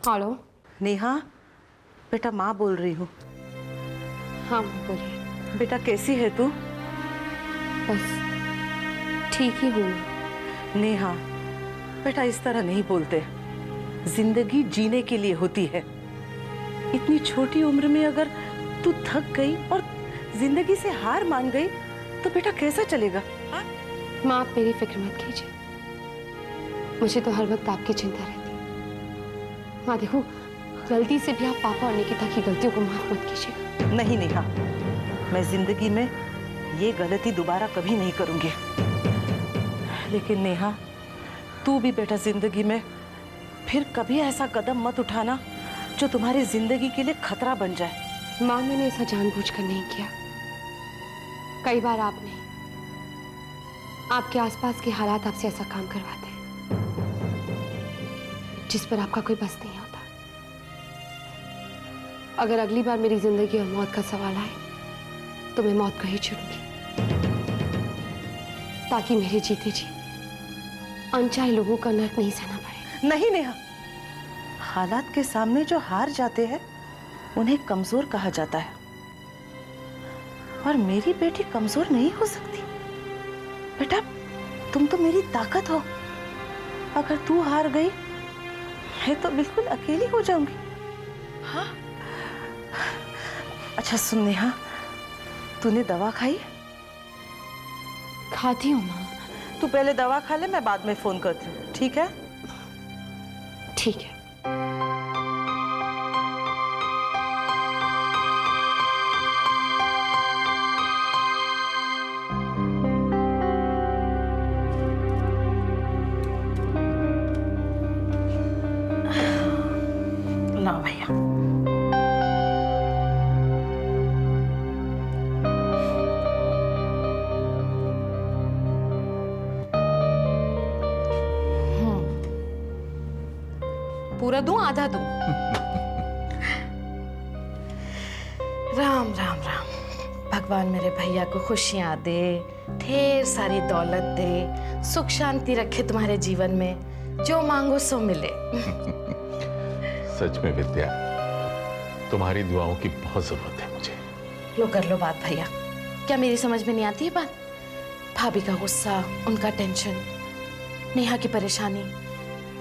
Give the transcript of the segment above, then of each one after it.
Hello. Neha, बेटा माँ बोल रही हूँ। हाँ बोलिए। बेटा कैसी है तू? बस ठीक ही हूँ। नेहा, बेटा इस तरह नहीं बोलते। जिंदगी जीने के लिए होती है। इतनी छोटी उम्र में अगर तू थक गई और जिंदगी से हार मान गई तो बेटा कैसा चलेगा? माँ आप मेरी फिक्र मत कीजिए, मुझे तो हर वक्त आपकी चिंता रहती है। माँ देखो, गलती से भी आप पापा और निकिता की गलतियों को माफ मत कीजिएगा। नहीं नेहा, मैं जिंदगी में ये गलती दोबारा कभी नहीं करूंगी। लेकिन नेहा, तू भी बेटा जिंदगी में फिर कभी ऐसा कदम मत उठाना जो तुम्हारी जिंदगी के लिए खतरा बन जाए। माँ मैंने ऐसा जानबूझकर नहीं किया। कई बार आपने, आपके आसपास के हालात आपसे ऐसा काम करवाते हैं जिस पर आपका कोई बस नहीं होता। अगर अगली बार मेरी जिंदगी और मौत का सवाल आए तो मैं मौत को ही चुनूंगी, ताकि मेरे जीते जी अनचाहे लोगों का नर्क नहीं सहना पड़े। नहीं नेहा, हालात के सामने जो हार जाते हैं उन्हें कमजोर कहा जाता है, और मेरी बेटी कमजोर नहीं हो सकती। बेटा तुम तो मेरी ताकत हो। अगर तू हार गई मैं तो बिल्कुल अकेली हो जाऊंगी। हाँ अच्छा सुन नेहा, तूने दवा खाई? खाती हूँ माँ। तू पहले दवा खा ले, मैं बाद में फोन करती हूँ, ठीक है? ठीक है। ला भैया। पूरा दूं आधा दूं? राम राम राम। भगवान मेरे भैया को खुशियां दे, ढेर सारी दौलत दे, सुख शांति रखे तुम्हारे जीवन में, जो मांगो सो मिले। सच में विद्या, तुम्हारी दुआओं की बहुत जरूरत है मुझे। लो कर लो बात भैया। क्या मेरी समझ में नहीं आती है बात? भाभी का गुस्सा, उनका टेंशन, नेहा की परेशानी।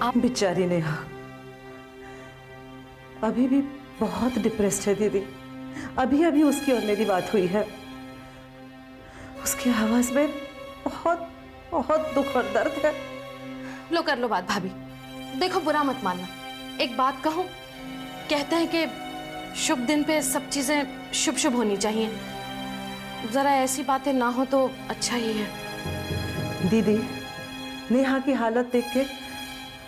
आप बेचारी नेहा अभी भी बहुत डिप्रेस्ड है दीदी। अभी अभी उसकी और मेरी बात हुई है। उसकी आवाज में बहुत बहुत दुख और दर्द है। लो कर लो बात भाभी। देखो बुरा मत मानना, एक बात कहूं, कहते हैं कि शुभ दिन पे सब चीजें शुभ शुभ होनी चाहिए। जरा ऐसी बातें ना हो तो अच्छा ही है। दीदी, नेहा की हालत देख के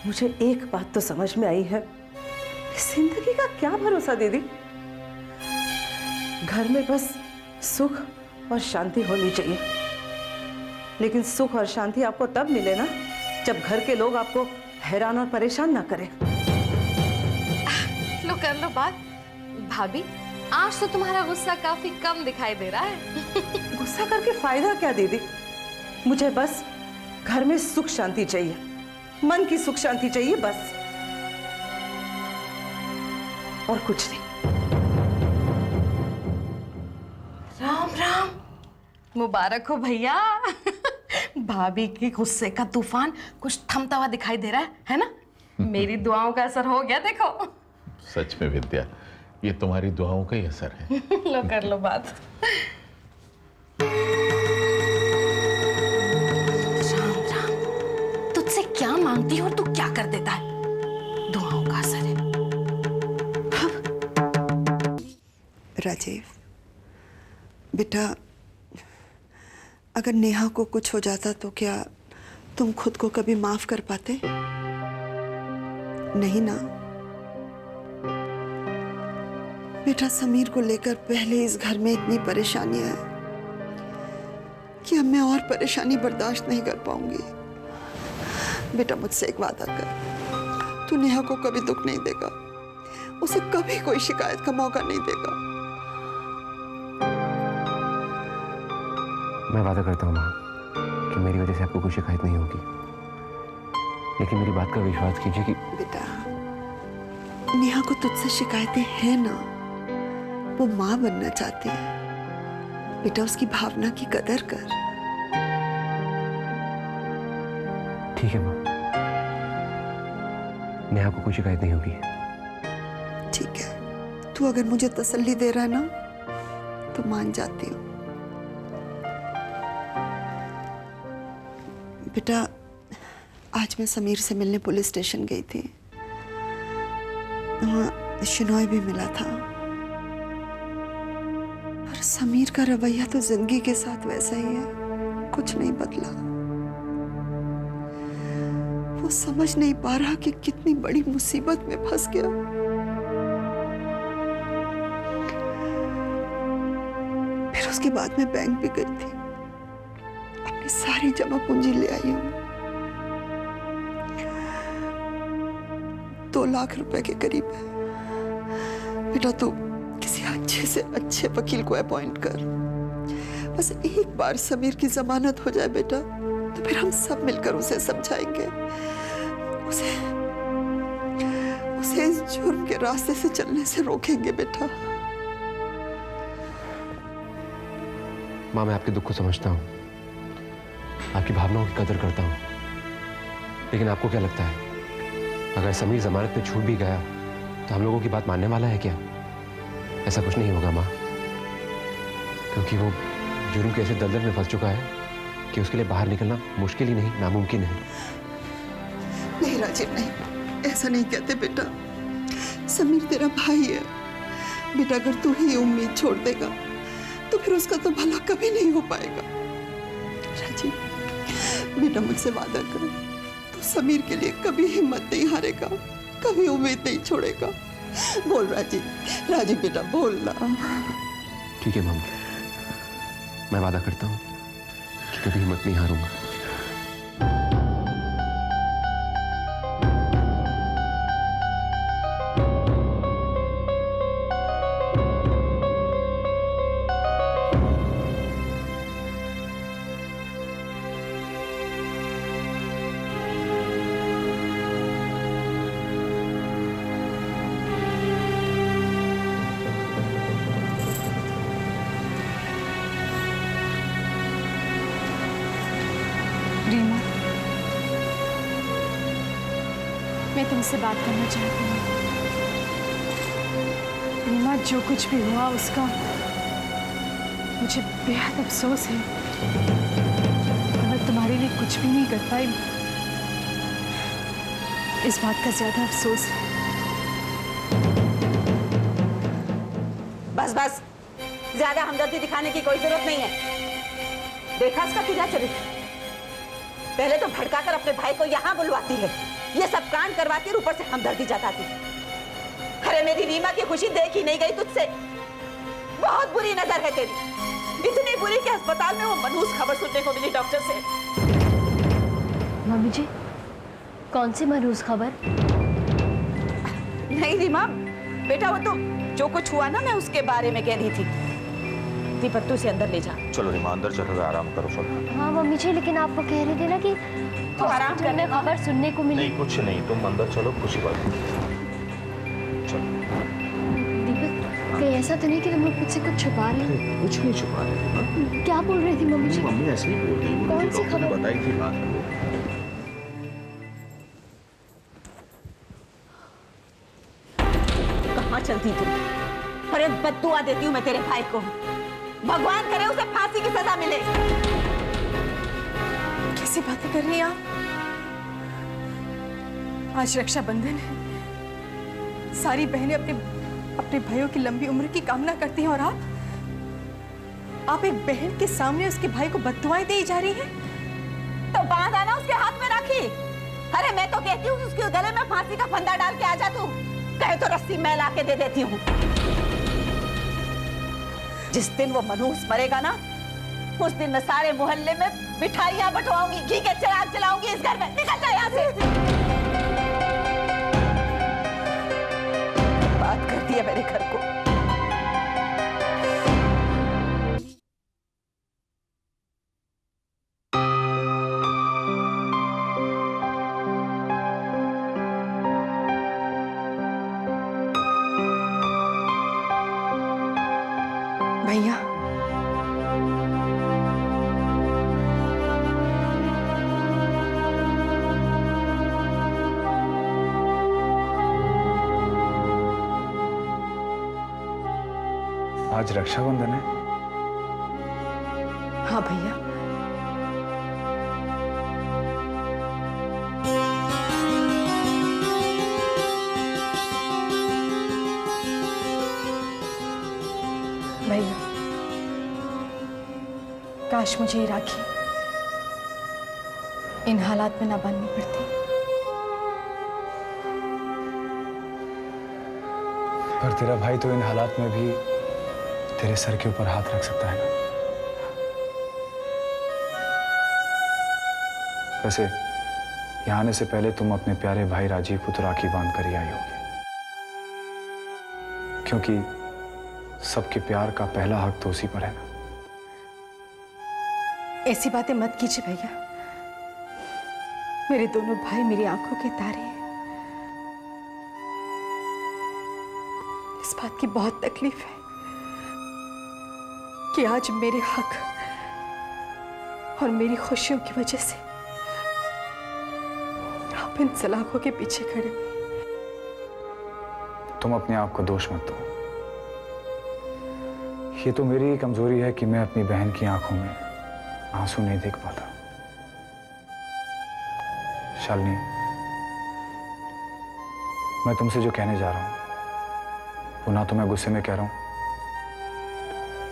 मुझे एक बात तो समझ में आई है, जिंदगी का क्या भरोसा दीदी। घर में बस सुख और शांति होनी चाहिए, लेकिन सुख और शांति आपको तब मिले ना जब घर के लोग आपको हैरान और परेशान ना करें। लो कर लो बात भाभी। आज तो तुम्हारा गुस्सा काफी कम दिखाई दे रहा है। गुस्सा करके फायदा क्या दीदी? मुझे बस घर में सुख शांति चाहिए, मन की सुख शांति चाहिए बस, और कुछ नहीं। राम राम, मुबारक हो भैया। भाभी के गुस्से का तूफान कुछ थमता हुआ दिखाई दे रहा है ना? मेरी दुआओं का असर हो गया देखो। सच में विद्या, ये तुम्हारी दुआओं का ही असर है। लो कर लो बात। राम राम, तुझसे क्या मांगती हो, तू क्या कर देता है? दुआओं का असर है। राजीव बेटा, अगर नेहा को कुछ हो जाता तो क्या तुम खुद को कभी माफ कर पाते? नहीं ना बेटा। समीर को लेकर पहले इस घर में इतनी परेशानियां हैं कि अब मैं और परेशानी बर्दाश्त नहीं कर पाऊंगी। बेटा मुझसे एक वादा कर, तू नेहा को कभी दुख नहीं देगा, उसे कभी कोई शिकायत का मौका नहीं देगा। मैं वादा करता हूँ माँ कि मेरी वजह से आपको कोई शिकायत नहीं होगी, लेकिन मेरी बात का विश्वास कीजिए कि बेटा नेहा को तुझसे शिकायतें हैं ना, वो माँ बनना चाहती है। बेटा उसकी भावना की कदर कर। ठीक है माँ, नेहा को कोई शिकायत नहीं होगी। ठीक है, तू अगर मुझे तसल्ली दे रहा है ना तो मान जाती हूँ। बेटा आज मैं समीर से मिलने पुलिस स्टेशन गई थी। वहाँ शिनॉय भी मिला था, पर समीर का रवैया तो जिंदगी के साथ वैसा ही है, कुछ नहीं बदला। वो समझ नहीं पा रहा कि कितनी बड़ी मुसीबत में फंस गया। फिर उसके बाद मैं बैंक भी गई थी, अपनी सारी जमा पूंजी ले आई हूं। 2 लाख रुपए के करीब है। बेटा तू किसी अच्छे से अच्छे वकील को अपॉइंट कर। बस एक बार समीर की जमानत हो जाए बेटा, तो फिर हम सब मिलकर उसे समझाएंगे, उसे इस जुर्म के रास्ते से चलने से रोकेंगे बेटा। माँ मैं आपके दुख को समझता हूँ, आपकी भावनाओं की कदर करता हूँ, लेकिन आपको क्या लगता है अगर समीर जमानत पे छूट भी गया तो हम लोगों की बात मानने वाला है क्या? ऐसा कुछ नहीं होगा माँ, क्योंकि वो जुर्म के ऐसे दलदल में फंस चुका है कि उसके लिए बाहर निकलना मुश्किल ही नहीं नामुमकिन है। नहीं राजीव नहीं, ऐसा नहीं कहते बेटा। समीर तेरा भाई है बेटा, अगर तू ही उम्मीद छोड़ देगा तो फिर उसका तो भला कभी नहीं हो पाएगा। राजीव बेटा मुझसे वादा कर, तू समीर के लिए कभी हिम्मत नहीं हारेगा, कभी उम्मीद नहीं छोड़ेगा। बोल राजीव, राजीव बेटा बोल ना। ठीक है मम्मी, मैं वादा करता हूँ कि कभी हिम्मत नहीं हारूंगा। रीमा, मैं तुमसे बात करना चाहती हूँ। रीमा, जो कुछ भी हुआ उसका मुझे बेहद अफसोस है और मैं तुम्हारे लिए कुछ भी नहीं कर पाई। इस बात का ज्यादा अफसोस है। बस बस, ज्यादा हमदर्दी दिखाने की कोई जरूरत नहीं है। देखा इसका क्या चरित्र, पहले तो भड़काकर अपने भाई को यहाँ बुलवाती है, ये सब कांड करवाती है, ऊपर से हमदर्दी जताती है। अरे मेरी रीमा की खुशी देख ही नहीं गई तुझसे, बहुत बुरी नजर है तेरी, इतनी बुरी कि अस्पताल में वो मनहूस खबर सुनने को मिली डॉक्टर से। मम्मी जी, कौन सी मनहूस खबर? नहीं रीमा बेटा, वो तो जो कुछ हुआ ना मैं उसके बारे में कह रही थी। दीपक तू उसे अंदर ले जा। चलो रीमा अंदर चलो, आराम करो सब। हाँ मम्मी जी, लेकिन आप वो कह रहे थे ना कि तो आराम करने में खबर सुनने को मिली। नहीं कुछ नहीं, तुम अंदर चलो, खुशी बात चलो। दीपक कहीं ऐसा तो नहीं कि तुम लोग मुझसे कुछ छुपा रहे हैं? कुछ नहीं छुपा रहे। क्या बोल रही थी मम्मी जी? मम्मी ऐसे ही बोल रही है, कौन सी डॉक्टर ने खबर? बताई थी बात। कहाँ चलती तुम? अरे बद्दुआ देती हूँ मैं तेरे भाई को, भगवान करे उसे फांसी की सजा मिले। कैसी बातें कर रही हैं आप? आज रक्षाबंधन है, सारी बहनें अपने अपने भाइयों की लंबी उम्र की कामना करती हैं और आप एक बहन के सामने उसके भाई को बद्दुआएं दी जा रही हैं? तो बांध आना उसके हाथ में राखी। अरे मैं तो कहती हूँ उसके गले में फांसी का फंदा डाल के आ जा तू, कहे तो रस्सी मैं ला के दे देती हूँ। जिस दिन वो मनहूस मरेगा ना, उस दिन मैं सारे मोहल्ले में मिठाइयां बंटवाऊंगी, घी के चिराग जलाऊंगी इस घर में। निकल जा यहाँ से। बात करती है मेरे घर को। भैया, आज रक्षाबंधन है। हाँ भैया, भैया काश मुझे ये राखी इन हालात में ना बांधनी पड़ती। पर तेरा भाई तो इन हालात में भी तेरे सर के ऊपर हाथ रख सकता है ना। वैसे यहाँ आने से पहले तुम अपने प्यारे भाई राजीव को तो राखी बांध कर ही आई होगी, क्योंकि सबके प्यार का पहला हक तो उसी पर है ना। ऐसी बातें मत कीजिए भैया, मेरे दोनों भाई मेरी आंखों के तारे हैं। इस बात की बहुत तकलीफ है कि आज मेरे हक और मेरी खुशियों की वजह से आप इन सलाखों के पीछे खड़े हुए। तुम अपने आप को दोष मत दो। ये तो मेरी ही कमजोरी है कि मैं अपनी बहन की आंखों में आंसू नहीं देख पाता। शालिनी, मैं तुमसे जो कहने जा रहा हूं वो ना तो मैं गुस्से में कह रहा हूं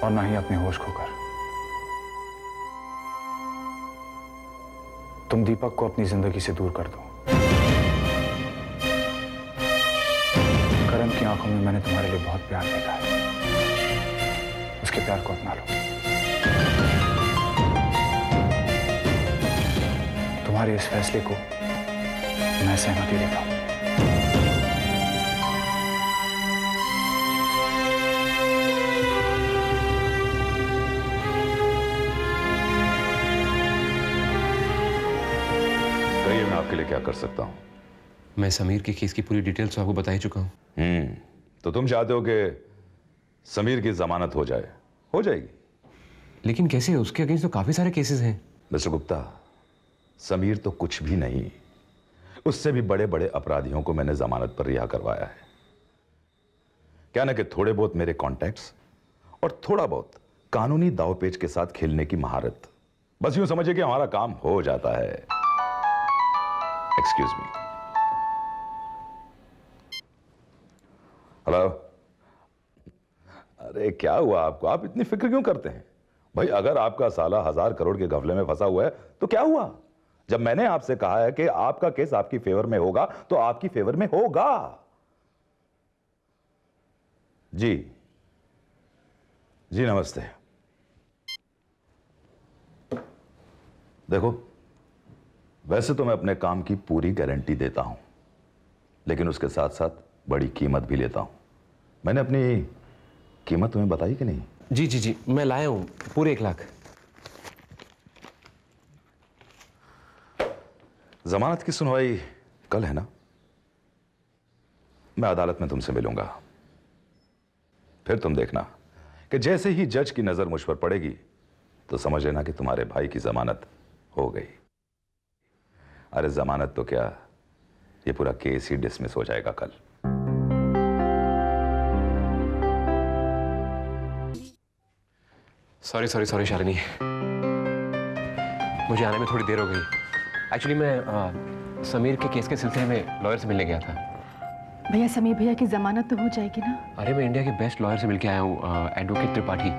और ना ही अपने होश खोकर। तुम दीपक को अपनी जिंदगी से दूर कर दो। करण की आंखों में मैंने तुम्हारे लिए बहुत प्यार देखा है, उसके प्यार को अपना लो। तुम्हारे इस फैसले को मैं सहमति देता हूं। कहिए, मैं आपके लिए क्या कर सकता हूं? मैं समीर के केस की पूरी डिटेल्स आपको बता ही चुका हूं। तो तुम चाहते हो कि समीर की जमानत हो जाए? हो जाएगी। लेकिन कैसे? उसके अगेंस्ट तो काफी सारे केसेस हैं। मिस्टर गुप्ता, समीर तो कुछ भी नहीं, उससे भी बड़े बड़े अपराधियों को मैंने जमानत पर रिहा करवाया है। क्या ना कि थोड़े बहुत मेरे कॉन्टैक्ट्स और थोड़ा बहुत कानूनी दांवपेच के साथ खेलने की महारत, बस यूं समझिए कि हमारा काम हो जाता है। Excuse me. हेलो। अरे क्या हुआ आपको? आप इतनी फिक्र क्यों करते हैं? भाई, अगर आपका साला 1000 करोड़ के घपले में फंसा हुआ है तो क्या हुआ? जब मैंने आपसे कहा है कि आपका केस आपकी फेवर में होगा तो आपकी फेवर में होगा। जी जी, नमस्ते। देखो, वैसे तो मैं अपने काम की पूरी गारंटी देता हूं, लेकिन उसके साथ साथ बड़ी कीमत भी लेता हूं। मैंने अपनी कीमत तुम्हें बताई कि नहीं? जी जी जी, मैं लाया हूं पूरे 1 लाख। जमानत की सुनवाई कल है ना? मैं अदालत में तुमसे मिलूंगा। फिर तुम देखना कि जैसे ही जज की नजर मुझ पर पड़ेगी तो समझ लेना कि तुम्हारे भाई की जमानत हो गई। अरे जमानत तो क्या, ये पूरा केस ही डिसमिस हो जाएगा कल। सॉरी सॉरी सॉरी शालिनी, मुझे आने में थोड़ी देर हो गई। एक्चुअली मैं समीर के केस के सिलसिले में लॉयर से मिलने गया था। भैया, समीर भैया की जमानत तो हो जाएगी ना? अरे मैं इंडिया के बेस्ट लॉयर से मिलके आया हूँ, एडवोकेट त्रिपाठी।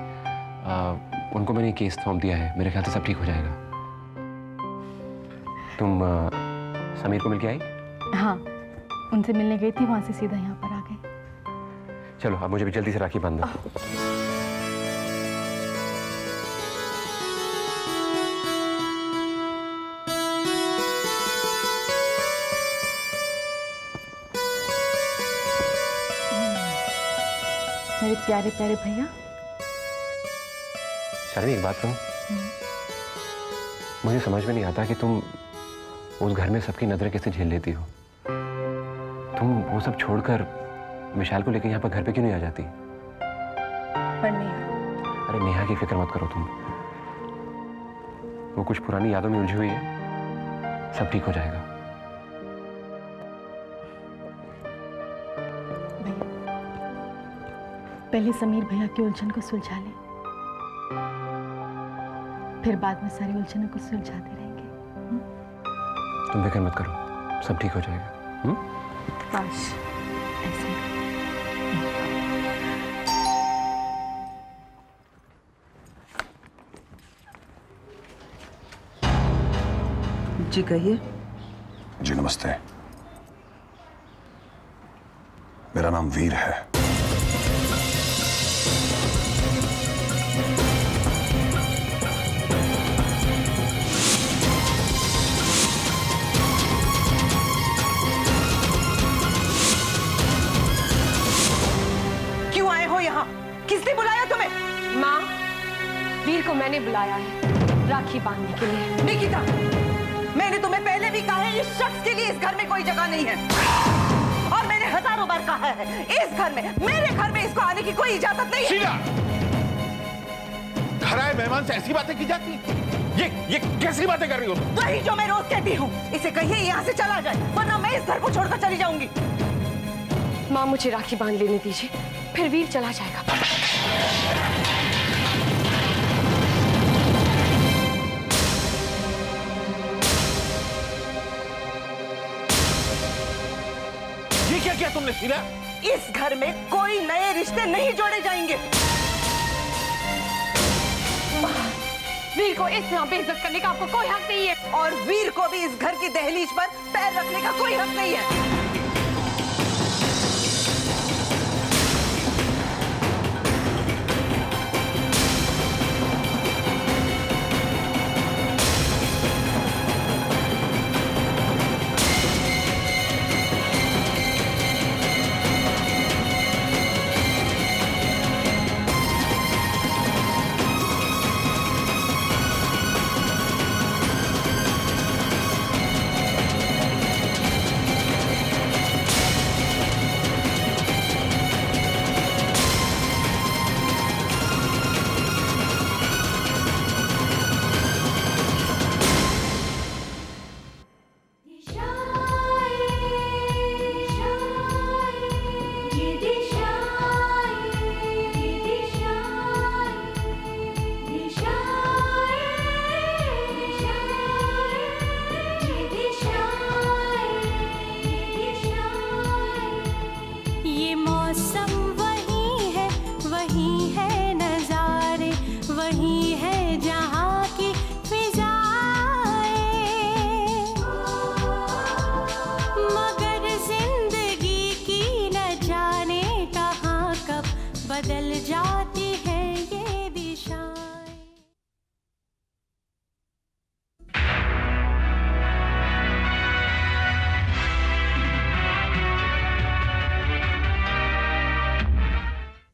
उनको मैंने केस सौंप दिया है, मेरे ख्याल से सब ठीक हो जाएगा। तुम समीर को मिलके आई? हाँ, उनसे मिलने गई थी, वहां से सीधा यहाँ पर आ गए। चलो, अब मुझे भी जल्दी से राखी बांध दो। मेरे प्यारे प्यारे भैया। शालिनी, एक बात कहूं, मुझे समझ में नहीं आता कि तुम उस घर में सबकी नजरें कैसे झेल लेती हो। तुम वो सब छोड़कर विशाल को लेकर यहाँ पर घर पे क्यों नहीं आ जाती? पर नहीं, अरे नेहा की फिक्र मत करो तुम, वो कुछ पुरानी यादों में उलझी हुई है, सब ठीक हो जाएगा। पहले समीर भैया की उलझन को सुलझा ले, फिर बाद में सारी उलझनों को सुलझाते रहेंगे। तुम फिक्र मत करो, सब ठीक हो जाएगा। काश ऐसे ही। जी कहिए। जी नमस्ते, मेरा नाम वीर है। क्यों आए हो यहाँ? किसने बुलाया तुम्हें? माँ, वीर को मैंने बुलाया है राखी बांधने के लिए। निकिता, मैंने तुम्हें पहले भी कहा है, इस शख्स के लिए इस घर में कोई जगह नहीं है। और मैंने हजारों बार कहा है, इस घर में, मेरे घर में इसको आने की कोई इजाजत नहीं है। शीला, घर आए मेहमान से ऐसी बातें की जाती हैं? ये कैसी बातें कर रही हो तुम? वही जो मैं रोज कहती हूँ, इसे कहिए यहाँ से चला जाए, वरना मैं इस घर को छोड़कर चली जाऊंगी। माँ, मुझे राखी बांध लेने दीजिए, फिर वीर चला जाएगा। ये क्या किया तुमने शीला? इस घर में कोई नए रिश्ते नहीं जोड़े जाएंगे। वीर को इस तरह बेइज्जत करने का आपको कोई हक नहीं है। और वीर को भी इस घर की दहलीज पर पैर रखने का कोई हक नहीं है। बदल जा